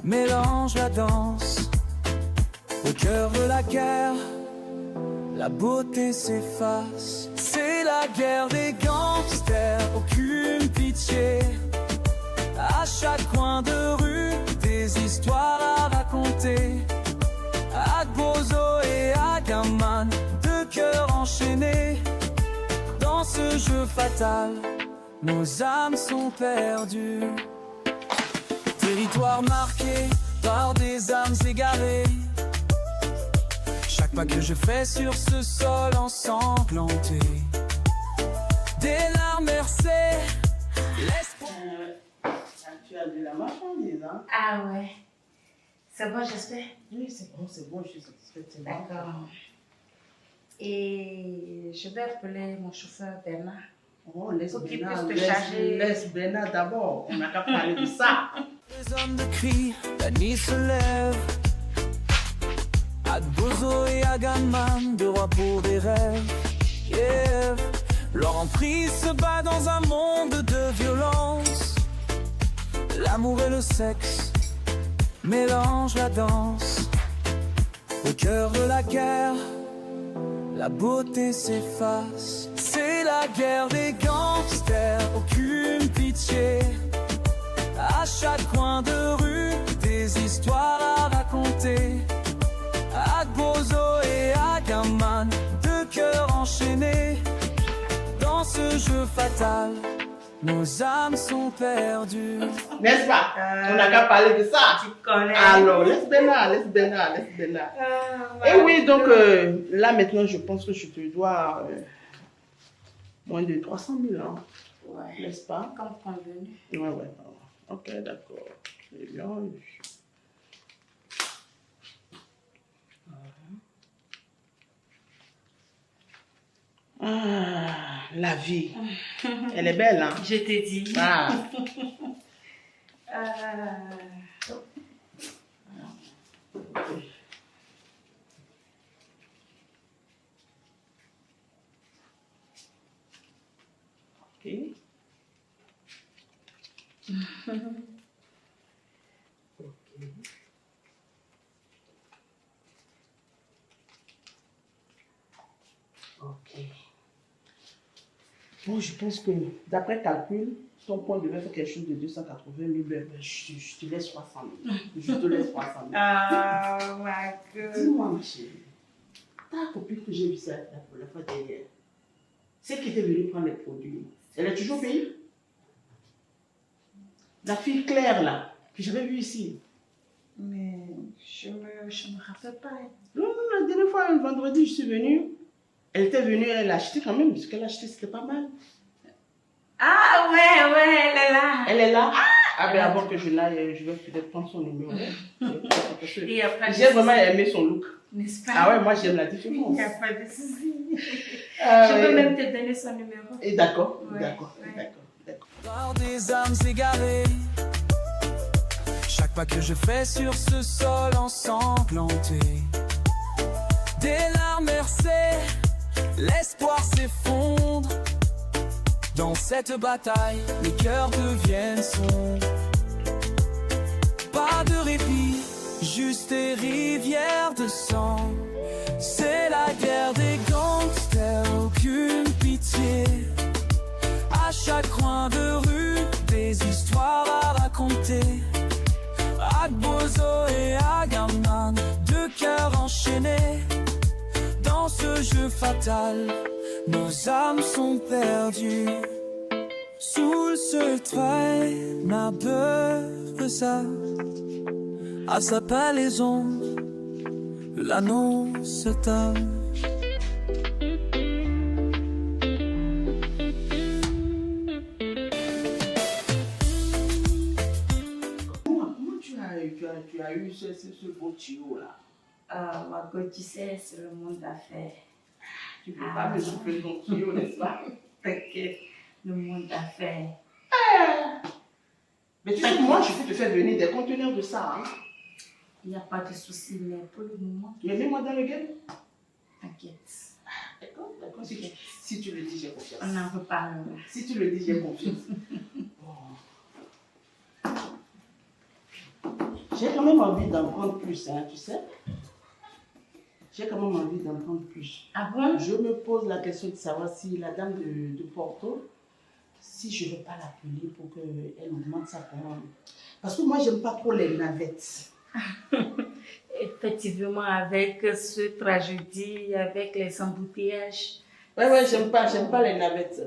mélange la danse. Au cœur de la guerre, la beauté s'efface. C'est la guerre des gangsters, aucune pitié. À chaque coin de rue, des histoires à raconter. Agbozo et Agaman, deux cœurs enchaînés. Dans ce jeu fatal, nos âmes sont perdues. Territoire marqué par des âmes égarées. Chaque pas que je fais sur ce sol ensanglanté. Des larmes versées, l'espoir. Tu as de la marchandise, hein? Ah ouais. C'est bon, j'espère? Oui, c'est bon, je suis satisfaite. D'accord. Et je vais appeler mon chauffeur Bernard. Oh, laisse Faut qu'il Bernard, puisse te charger. laisse Bernard d'abord. On n'a qu'à parler de ça. Les hommes de cri, la nuit se lève. Agbozo et Agaman, deux rois pour des rêves. Yeah. Leur emprise se bat dans un monde de violence. L'amour et le sexe mélangent la danse. Au cœur de la guerre, la beauté s'efface. C'est la guerre des gangsters, aucune pitié. À chaque coin de rue, des histoires à raconter. Agbozo et Agaman, deux cœurs enchaînés. Dans ce jeu fatal, nos âmes sont perdues. N'est-ce pas? On n'a qu'à parler de ça. Tu connais. Alors, laisse Bernard. Et oui, donc là maintenant, je pense que je te dois moins de 300 000 ans. Ouais. N'est-ce pas? Comme convenu. Ouais. Ok, d'accord. Eh bien, ah, la vie. Elle est belle, hein? Je t'ai dit. Ah. Ok. Ok. Bon, je pense que d'après calcul, ton point devait faire quelque chose de 280 000. Ben, je te laisse 300 000. Je te laisse 300 000. Oh my God. Dis-moi, ma chérie, ta copine que j'ai vue ça la fois dernière, celle qui était venue prendre les produits, elle est toujours payée? La fille Claire, là, que j'avais vue ici. Mais je me rappelle pas. Non, la dernière fois, un vendredi, je suis venue. Elle était venue, elle a acheté quand même. Ce qu'elle a acheté, c'était pas mal. Ah ouais, elle est là. Elle est là. Ah ben avant que je l'aille, je vais peut-être prendre son numéro. Et après, J'ai vraiment aimé son look. n'est-ce pas? Ah ouais, moi j'aime la Il différence. n'y a pas de souci. Ah, Je ouais. peux même te donner son numéro. Et d'accord, Ouais, d'accord. Par des âmes égarées. Chaque pas que je fais sur ce sol ensanglanté. Des larmes versées, l'espoir s'effondre. Dans cette bataille, les cœurs deviennent sombres. Pas de répit, juste des rivières de sang. C'est la guerre des gangsters, aucune pitié. À chaque coin de rue, des histoires à raconter. Agbozo et Agaman, deux cœurs enchaînés. Dans ce jeu fatal, nos âmes sont perdues. Sous ce trait, n'a peur que ça. À sa palaison, l'anneau se tâche. Tu as eu ce beau tuyau là. Ma God, tu sais, c'est le monde d'affaires. Tu ne peux pas me souffler ton tuyau, n'est-ce pas? T'inquiète, le monde d'affaires. Mais tu sais que moi, je peux te faire venir des conteneurs de ça. Hein? Il n'y a pas de souci, mais pour le moment, Mais mets-moi dans le game. t'inquiète. D'accord, d'accord. Si tu le dis, j'ai confiance. On en reparlera. Si tu le dis, j'ai confiance. Bon. J'ai quand même envie d'en prendre plus, hein, tu sais. J'ai quand même envie d'en prendre plus. Ah bon? Je me pose la question de savoir si la dame de Porto, si je ne vais pas l'appeler pour qu'elle augmente sa commande. Parce que moi, j'aime pas trop les navettes. Effectivement, avec ce tragédie, avec les embouteillages. Ouais, j'aime pas les navettes.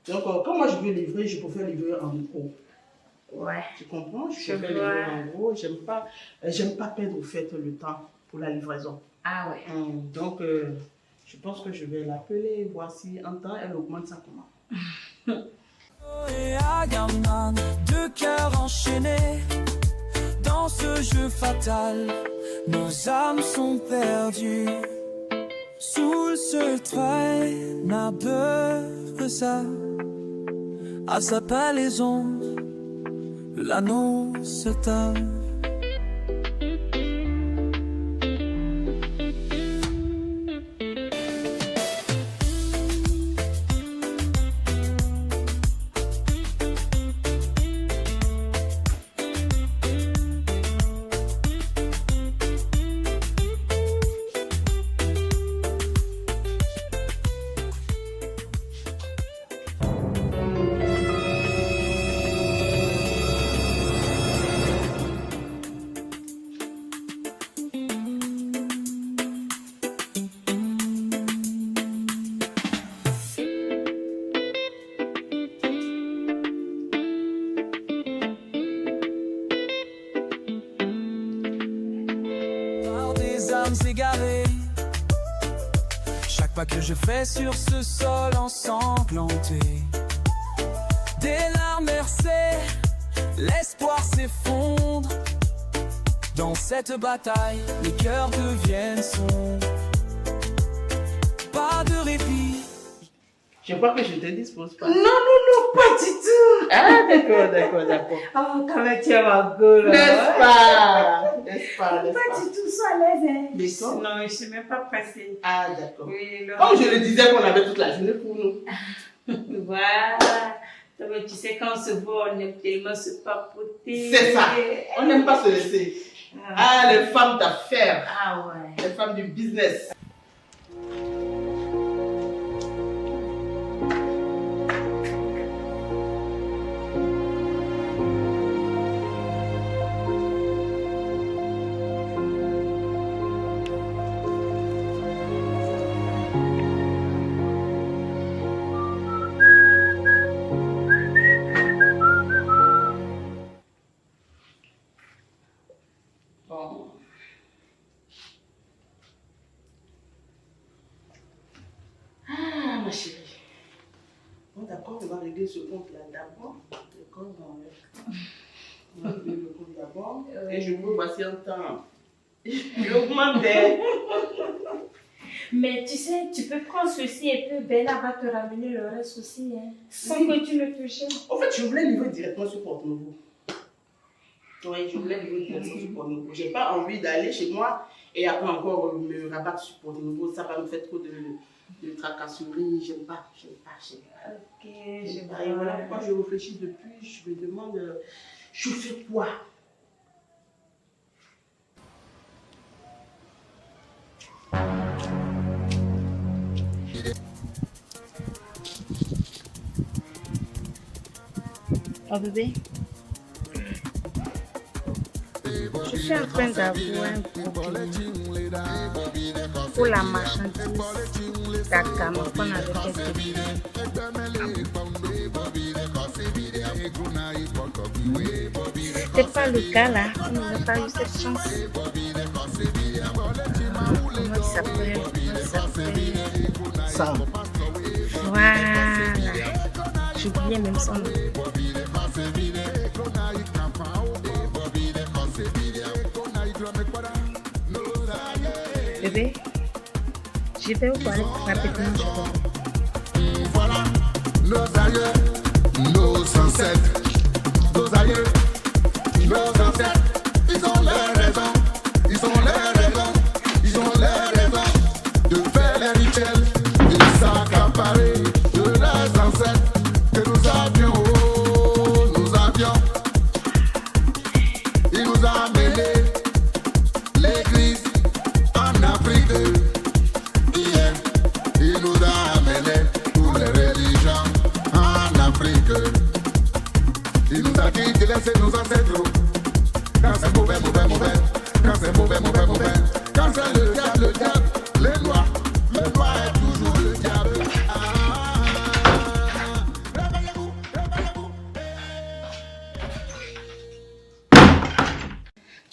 Donc, quand moi je veux livrer, je préfère livrer en gros. Ouais. Tu comprends? Je Je préfère vois. livrer en gros. J'aime pas perdre au fait le temps pour la livraison. Ah ouais. Donc, je pense que je vais l'appeler et voir si en temps elle augmente sa commande. Et Agamemnon, deux cœurs enchaînés. Dans ce jeu fatal, nos âmes sont perdues. Sous ce toit, n'a peur que ça. À sa palaison, l'anneau se tame. Par des âmes égarées, chaque pas que je fais sur ce sol ensanglanté, des larmes versées, l'espoir s'effondre. Dans cette bataille, les cœurs deviennent sombres. Pas de répit. Je crois que je ne te dispose pas. Non, pas du tout. Ah, d'accord. Oh, quand même, tu es ma gueule. N'est-ce pas? Pas du tout, sois à l'aise. Hein. D'accord. Non, je ne suis même pas pressée. Ah, d'accord. Oui, Comme je le disais qu'on avait toute la journée pour nous. Voilà. Donc, tu sais, quand on se voit, on aime tellement se papoter. C'est ça. On n'aime pas se laisser. Ah, les femmes d'affaires. Ah ouais. Les femmes du business. Bon. Ah, ma chérie. Bon, d'accord, on va régler ce compte-là d'abord. D'accord, on va régler le compte d'abord. Et je veux passer un temps. Il augmente des... Mais tu sais, tu peux prendre ceci et puis Bella va te ramener le reste aussi, hein, sans que tu le touches. En fait, je voulais livrer directement sur Porto Novo. Oui, je voulais livrer directement sur Porto Novo. Je n'ai pas envie d'aller chez moi et après encore me rabattre sur Porto Novo. Ça va me faire trop de tracasseries. J'aime pas. Ok, Et voilà pourquoi je réfléchis depuis. Je me demande, je fais quoi? Oh bébé, je suis en train d'avoir un problème pour la marchandise d'Akam qu'on avait fait. C'était pas le cas là, on n'avait pas eu cette chance. Comment il s'appelle? Sam. Voilà, j'oubliais même son nom. Bébé, je vais au toilette rapidement, je reviens. Voilà, nos aïeux, nos ancêtres, nos aïeux, nos ancêtres, ils ont leurs raisons, ils ont leurs raisons, ils ont leurs raisons de faire les rituels et s'accaparer de leurs ancêtres que nous avions, ils nous ont amenés.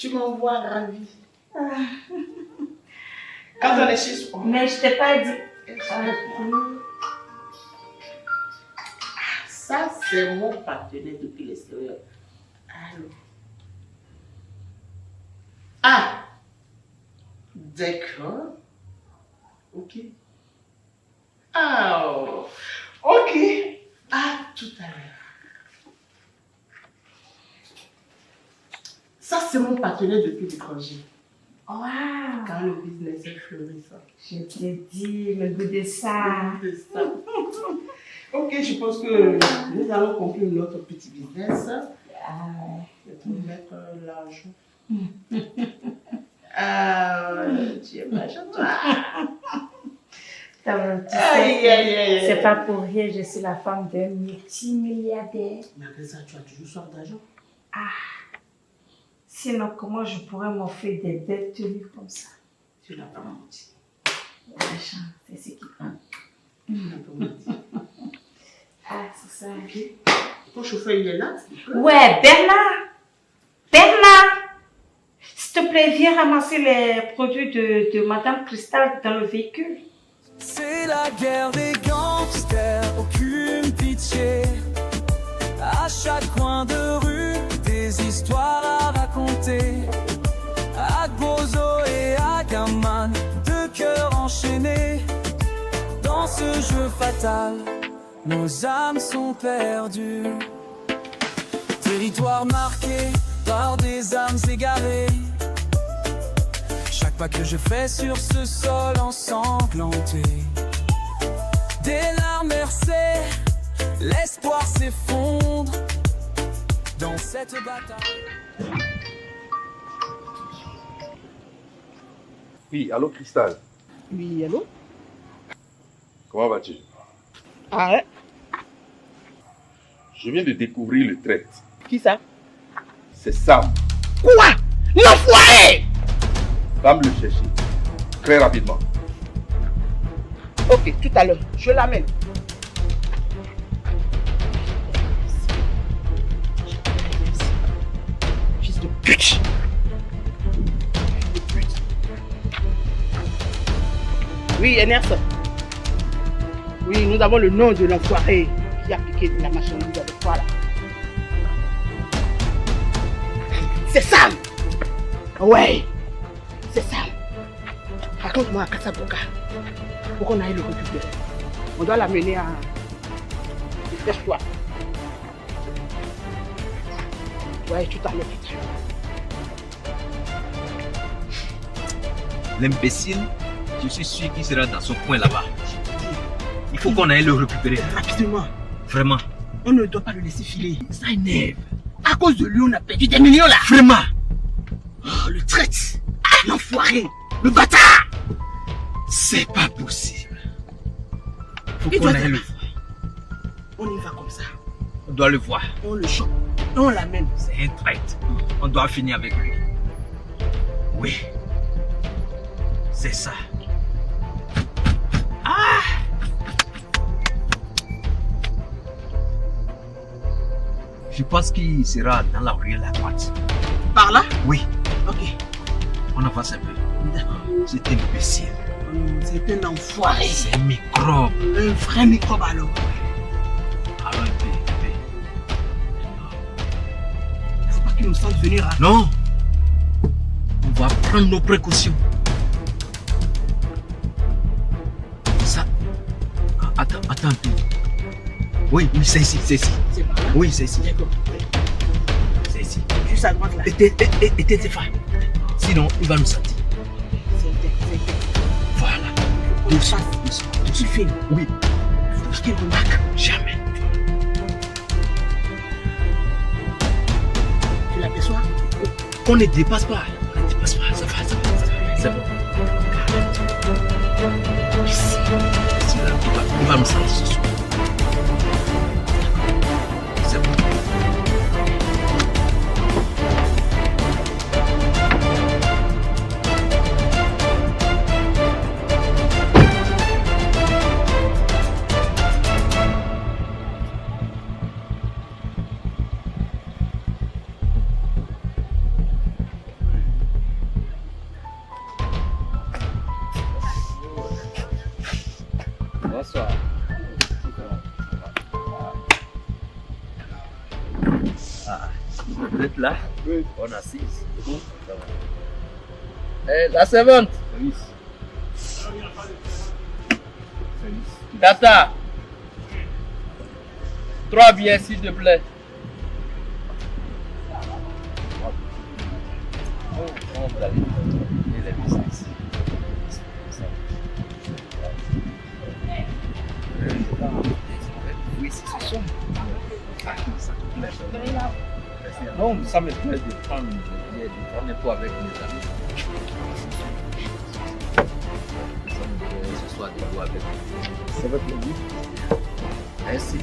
Tu m'envoies ravie. Quand on est chez soi. Mais je t'ai pas dit. Ça, c'est mon partenaire depuis l'extérieur. Allô. Ah! D'accord. Ok. Ah! Ok. À tout à l'heure. Ça, c'est mon partenaire depuis l'étranger. Wow. Quand le business est florissant. Je t'ai dit, le goût de ça. C'est ça. Ok, je pense que nous allons conclure notre petit business. Je vais mettre l'argent. Tu es machin, toi. Tu Aïe, aïe, aïe, aïe. c'est pas pour rien, je suis la femme d'un multimilliardaire. Malgré ça, tu as toujours soif d'argent. Sinon, comment je pourrais m'offrir des belles tenues comme ça? Tu n'as pas menti. L'argent, c'est ce qui prend. Tu n'as pas menti. C'est ça. Ok. Ton chauffeur, il est là? Ouais, Bernard, s'il te plaît, viens ramasser les produits de Madame Cristal dans le véhicule. C'est la guerre des gangsters, aucune pitié. À chaque coin de rue, des histoires à raconter. À Bozo et à Gaman, deux cœurs enchaînés. Dans ce jeu fatal, nos âmes sont perdues. Territoire marqué par des âmes égarées. Chaque pas que je fais sur ce sol ensanglanté, des larmes versées, l'espoir s'effondre dans cette bataille. Oui, allô Cristal, Oui, allô? comment vas-tu? Ah ouais? Je viens de découvrir le traître. Qui ça? C'est Sam. Quoi? L'enfoiré! Va me le chercher. Très rapidement. Ok, tout à l'heure, je l'amène. Fils de pute! Fils de pute! Oui, Ernest. Oui, nous avons le nom de l'enfoiré qui a piqué de la marchandise avec toi là. C'est Sam! Ouais! C'est Sam! Raconte-moi à Casablanca. Pour qu'on aille le récupérer. On doit l'amener à... Dépêche-toi. Ouais, tout à l'heure. L'imbécile, je suis sûr qu'il sera dans son coin là-bas. Il faut qu'on aille le récupérer. Rapidement. Vraiment. On ne doit pas le laisser filer. Ça énerve. À cause de lui, on a perdu des millions là. Vraiment. Oh, le traître. L'enfoiré. Le bâtard. C'est pas possible. Faut Il qu'on doit aille être le là. voir. On y va comme ça. On doit le voir. On le chope. Et on l'amène. C'est un traître. On doit finir avec lui. Oui. C'est ça. Ah! Je pense qu'il sera dans la ruelle à droite. Par là? Oui. Ok. On avance un peu. D'accord. C'est imbécile. C'est un enfoiré. C'est un microbe. Un vrai microbe alors. Alors un peu. Il ne faut pas qu'il nous sente venir à... Non. On va prendre nos précautions. Ça. Attends un peu. Oui, c'est ici. C'est par là? Oui, c'est ici. D'accord. C'est ici. Juste à droite là. Et tes femmes. Sinon, il va nous sentir. C'est Voilà. Doucement. Doucement. Tu filmes. Oui. Il faut qu'il remarque. Jamais. Tu l'aperçois? On ne dépasse pas. On ne dépasse pas. Ça va. C'est bon. Ici. Là, il va nous sentir ce soir. C'est bon. là. Oui. On assise. Ça va. La servante. Tata. 3 billets, s'il te plaît. On va aller les business. Oui, c'est ça. Non, ça me plaît de prendre un pot avec mes amis. Ce soir, de boire avec. Ça va te plaisir. Merci.